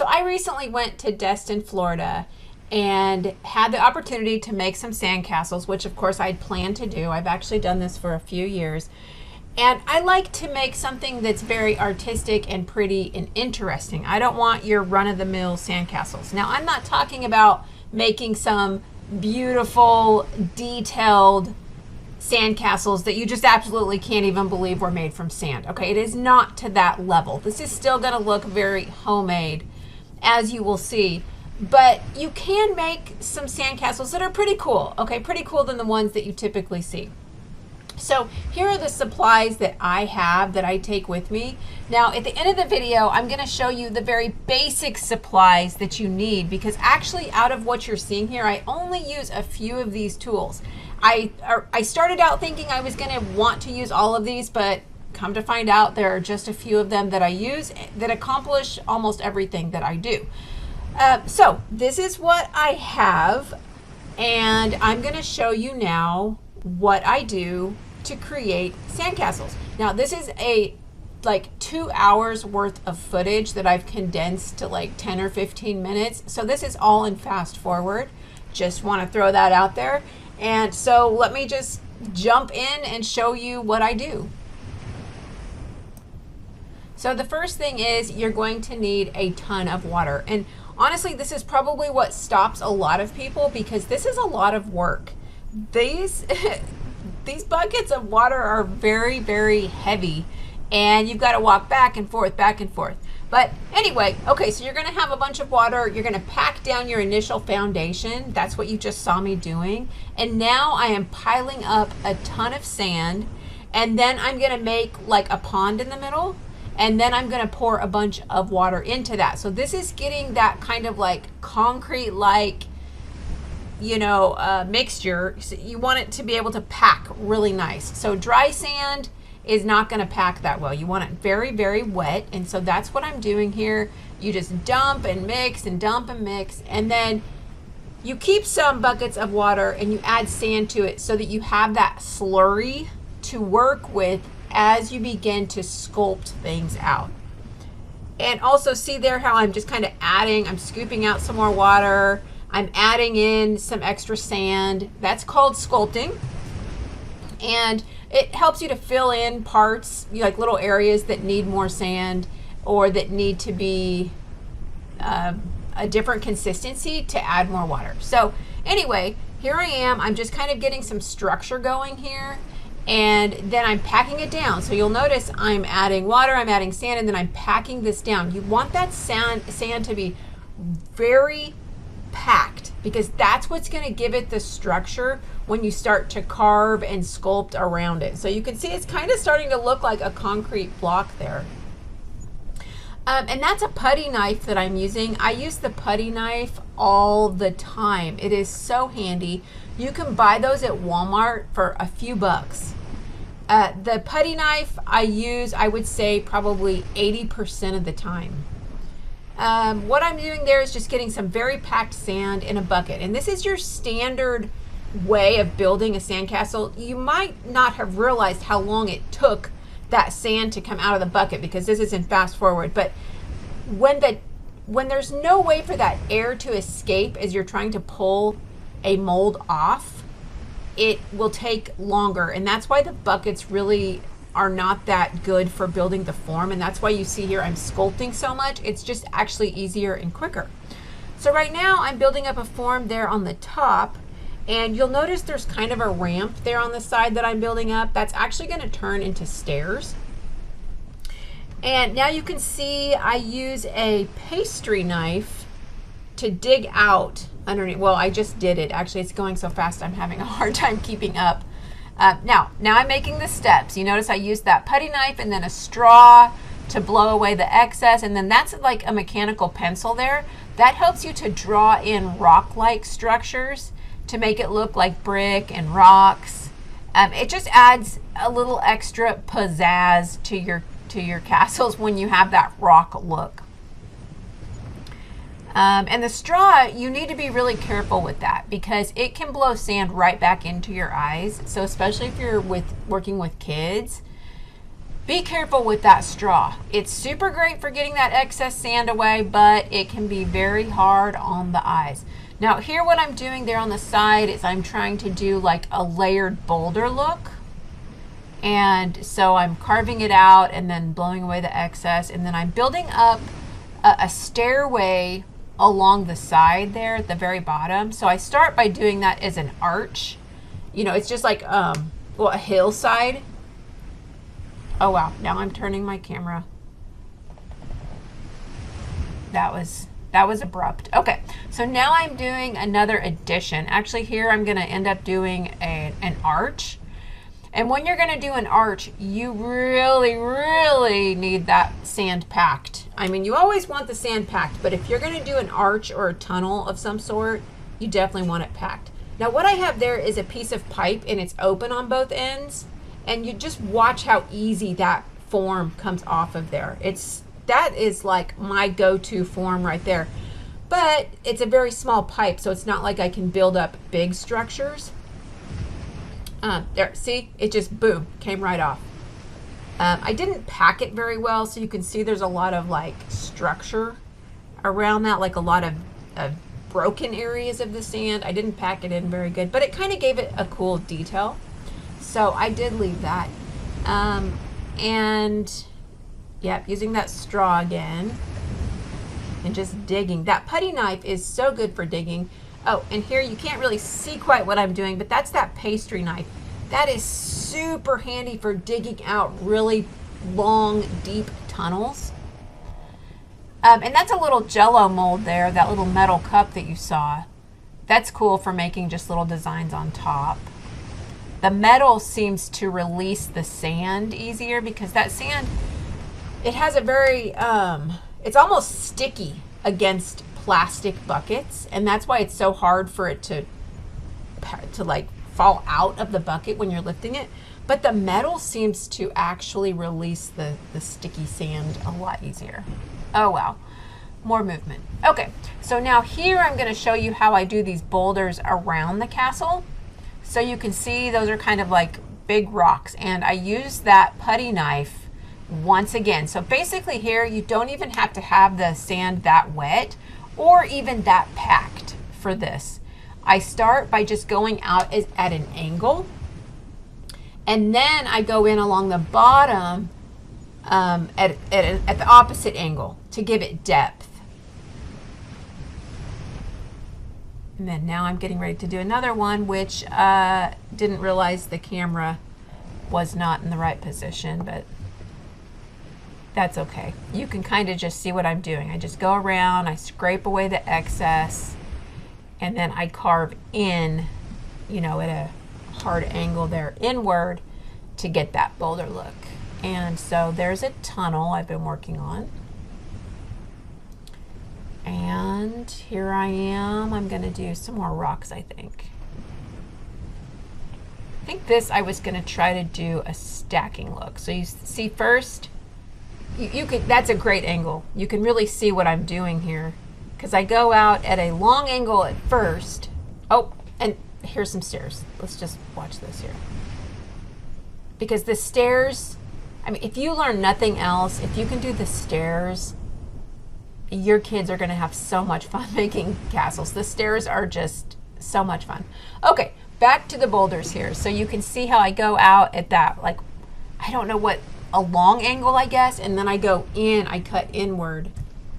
So I recently went to Destin, Florida, and had the opportunity to make some sandcastles, which of course I'd planned to do. I've actually done this for a few years. And I like to make something that's very artistic and pretty and interesting. I don't want your run-of-the-mill sandcastles. Now, I'm not talking about making some beautiful, detailed sandcastles that you just absolutely can't even believe were made from sand. Okay, it is not to that level. This is still going to look very homemade, as you will see. But you can make some sandcastles that are pretty cool. Okay, pretty cool than the ones that you typically see. So here are the supplies that I have that I take with me. Now at the end of the video, I'm going to show you the very basic supplies that you need, because actually out of what you're seeing here, I only use a few of these tools. I started out thinking I was going to want to use all of these, but come to find out there are just a few of them that I use that accomplish almost everything that I do. So this is what I have, and I'm going to show you now what I do to create sandcastles. Now this is like 2 hours worth of footage that I've condensed to like 10 or 15 minutes. So this is all in fast forward. Just want to throw that out there. And so let me just jump in and show you what I do. So the first thing is you're going to need a ton of water. And honestly, this is probably what stops a lot of people, because this is a lot of work. These buckets of water are very, very heavy, and you've got to walk back and forth, back and forth. But anyway, okay, so you're going to have a bunch of water. You're going to pack down your initial foundation. That's what you just saw me doing. And now I am piling up a ton of sand, and then I'm going to make like a pond in the middle, and then I'm going to pour a bunch of water into that. So this is getting that kind of like concrete-like, you know, mixture. So you want it to be able to pack really nice. So dry sand is not going to pack that well. You want it very, very wet. And so that's what I'm doing here. You just dump and mix and dump and mix, and then you keep some buckets of water and you add sand to it so that you have that slurry to work with as you begin to sculpt things out. And also see there how I'm just kind of adding, I'm scooping out some more water. I'm adding in some extra sand. That's called sculpting. And it helps you to fill in parts, like little areas that need more sand or that need to be a different consistency to add more water. So anyway, here I am. I'm just kind of getting some structure going here. And then I'm packing it down. So you'll notice I'm adding water, I'm adding sand, and then I'm packing this down. You want that sand to be very packed, because that's what's going to give it the structure when you start to carve and sculpt around it. So you can see it's kind of starting to look like a concrete block there. And that's a putty knife that I'm using. I use the putty knife all the time. It is so handy. You can buy those at Walmart for a few bucks. The putty knife I use, I would say probably 80% of the time. What I'm doing there is just getting some very packed sand in a bucket. And this is your standard way of building a sandcastle. You might not have realized how long it took that sand to come out of the bucket, because this is in fast forward. But when there's no way for that air to escape as you're trying to pull a mold off, it will take longer. And that's why the buckets really are not that good for building the form. And that's why you see here I'm sculpting so much. It's just actually easier and quicker. So right now I'm building up a form there on the top, and you'll notice there's kind of a ramp there on the side that I'm building up. That's actually going to turn into stairs. And now you can see I use a pastry knife to dig out underneath. Well, I just did it. Actually, it's going so fast I'm having a hard time keeping up. Now I'm making the steps. You notice I used that putty knife and then a straw to blow away the excess, and then that's like a mechanical pencil there. That helps you to draw in rock-like structures to make it look like brick and rocks. It just adds a little extra pizzazz to your castles when you have that rock look. And the straw, you need to be really careful with that, because it can blow sand right back into your eyes. So especially if you're working with kids, Be careful with that straw. It's super great for getting that excess sand away, but it can be very hard on the eyes. Now here what I'm doing there on the side is I'm trying to do like a layered boulder look. And so I'm carving it out and then blowing away the excess, and then I'm building up a stairway along the side there at the very bottom. So I start by doing that as an arch. You know, it's just like well, a hillside. Oh wow, now I'm turning my camera. That was abrupt. Okay, so now I'm doing another addition. Actually here I'm gonna end up doing an arch. And when you're gonna do an arch, you really, really need that sand packed. I mean, you always want the sand packed, but if you're gonna do an arch or a tunnel of some sort, you definitely want it packed. Now what I have there is a piece of pipe and it's open on both ends. And you just watch how easy that form comes off of there. That is like my go-to form right there. But it's a very small pipe, so it's not like I can build up big structures. There, see, it just boom, came right off. I didn't pack it very well, so you can see there's a lot of like structure around that, like a lot of broken areas of the sand. I didn't pack it in very good, but it kind of gave it a cool detail. So I did leave that. And yep, using that straw again and just digging. That putty knife is so good for digging. Oh, and here you can't really see quite what I'm doing, but that's that pastry knife. That is super handy for digging out really long, deep tunnels. And that's a little Jello mold there, that little metal cup that you saw. That's cool for making just little designs on top. The metal seems to release the sand easier because that sand, it has a very, it's almost sticky against plastic buckets, and that's why it's so hard for it to like fall out of the bucket when you're lifting it. But the metal seems to actually release the sticky sand a lot easier. Oh wow, more movement. Okay, so now here I'm going to show you how I do these boulders around the castle. So you can see those are kind of like big rocks, and I use that putty knife once again. So basically here you don't even have to have the sand that wet or even that packed for this. I start by just going out at an angle, and then I go in along the bottom at the opposite angle to give it depth. And then now I'm getting ready to do another one, which didn't realize the camera was not in the right position, but that's okay. You can kind of just see what I'm doing. I just go around, I scrape away the excess, and then I carve in, you know, at a hard angle there inward to get that boulder look. And so there's a tunnel I've been working on. And here I am. I'm going to do some more rocks, I think. I think this I was going to try to do a stacking look. So you see first, you could, that's a great angle. You can really see what I'm doing here because I go out at a long angle at first. Oh, and here's some stairs. Let's just watch this here. Because the stairs, I mean, if you learn nothing else, if you can do the stairs, your kids are going to have so much fun making castles. The stairs are just so much fun. Okay, back to the boulders here. So you can see how I go out at that, like, I don't know what, a long angle, I guess, and then I go in, I cut inward.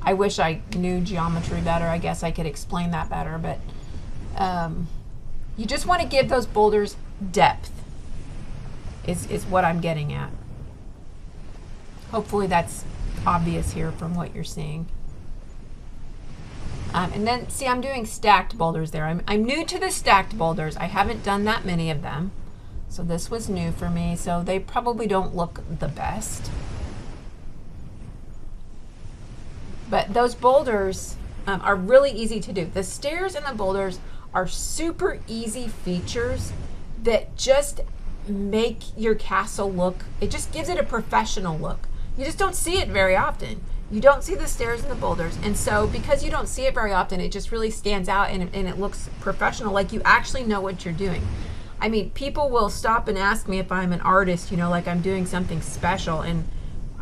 I wish I knew geometry better. I guess I could explain that better, but you just want to give those boulders depth is what I'm getting at. Hopefully that's obvious here from what you're seeing. And then, see, I'm doing stacked boulders there. I'm new to the stacked boulders. I haven't done that many of them. So this was new for me, so they probably don't look the best. But those boulders are really easy to do. The stairs and the boulders are super easy features that just make your castle look, it just gives it a professional look. You just don't see it very often. You don't see the stairs and the boulders, and so because you don't see it very often, it just really stands out and it looks professional, like you actually know what you're doing. I mean, people will stop and ask me if I'm an artist, you know, like I'm doing something special, and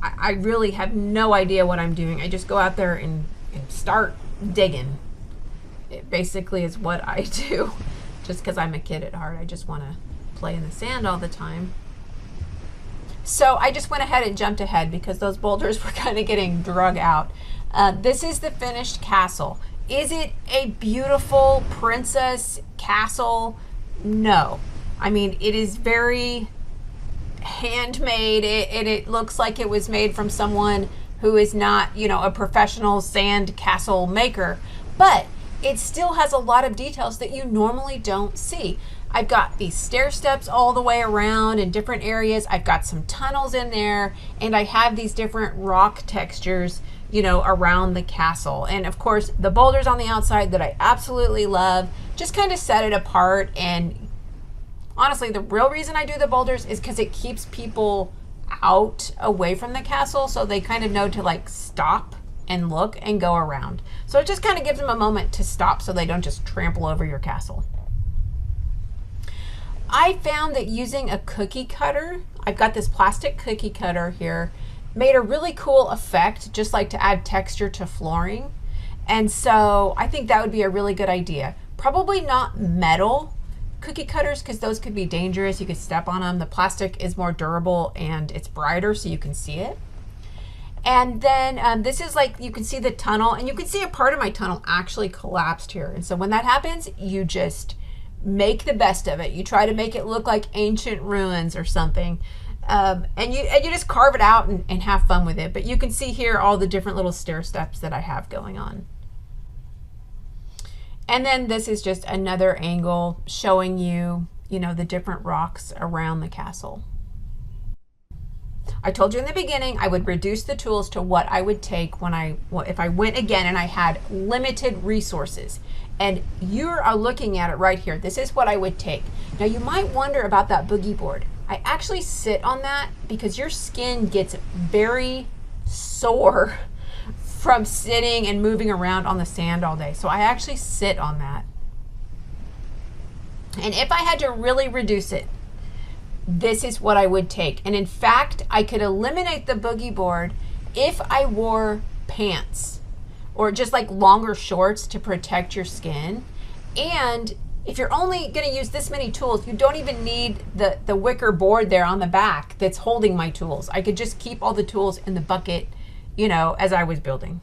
I really have no idea what I'm doing. I just go out there and start digging. It basically is what I do, just because I'm a kid at heart. I just want to play in the sand all the time. So I just went ahead and jumped ahead because those boulders were kind of getting drug out. This is the finished castle. Is it a beautiful princess castle? No. I mean, it is very handmade. It looks like it was made from someone who is not, you know, a professional sand castle maker, but it still has a lot of details that you normally don't see. I've got these stair steps all the way around in different areas. I've got some tunnels in there, and I have these different rock textures, you know, around the castle. And of course, the boulders on the outside that I absolutely love just kind of set it apart. And honestly, the real reason I do the boulders is because it keeps people out away from the castle, so they kind of know to like stop and look and go around. So it just kind of gives them a moment to stop so they don't just trample over your castle. I found that using a cookie cutter, I've got this plastic cookie cutter here, made a really cool effect, just like to add texture to flooring. And so I think that would be a really good idea. Probably not metal cookie cutters, because those could be dangerous. You could step on them. The plastic is more durable and it's brighter so you can see it. And then this is like, you can see the tunnel, and you can see a part of my tunnel actually collapsed here. And so when that happens, you just make the best of it. You try to make it look like ancient ruins or something. And you just carve it out and have fun with it. But you can see here all the different little stair steps that I have going on. And then this is just another angle showing you, you know, the different rocks around the castle. I told you in the beginning I would reduce the tools to what I would take if I went again and I had limited resources. And you are looking at it right here. This is what I would take. Now you might wonder about that boogie board. I actually sit on that because your skin gets very sore from sitting and moving around on the sand all day. So I actually sit on that. And if I had to really reduce it, this is what I would take. And in fact, I could eliminate the boogie board if I wore pants or just like longer shorts to protect your skin. And if you're only going to use this many tools, you don't even need the wicker board there on the back that's holding my tools. I could just keep all the tools in the bucket, you know, as I was building.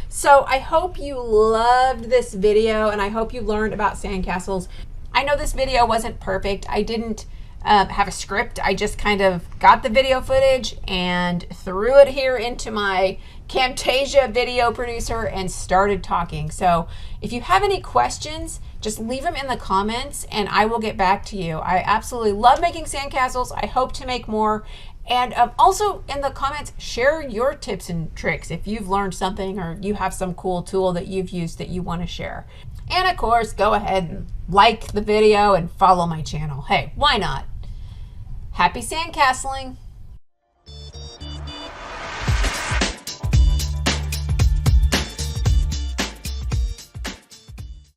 So I hope you loved this video, and I hope you learned about sandcastles. I know this video wasn't perfect. I didn't have a script. I just kind of got the video footage and threw it here into my Camtasia video producer and started talking. So if you have any questions, just leave them in the comments and I will get back to you. I absolutely love making sandcastles. I hope to make more. And also in the comments, share your tips and tricks if you've learned something or you have some cool tool that you've used that you want to share. And of course, go ahead and like the video and follow my channel. Hey, why not? Happy sandcastling!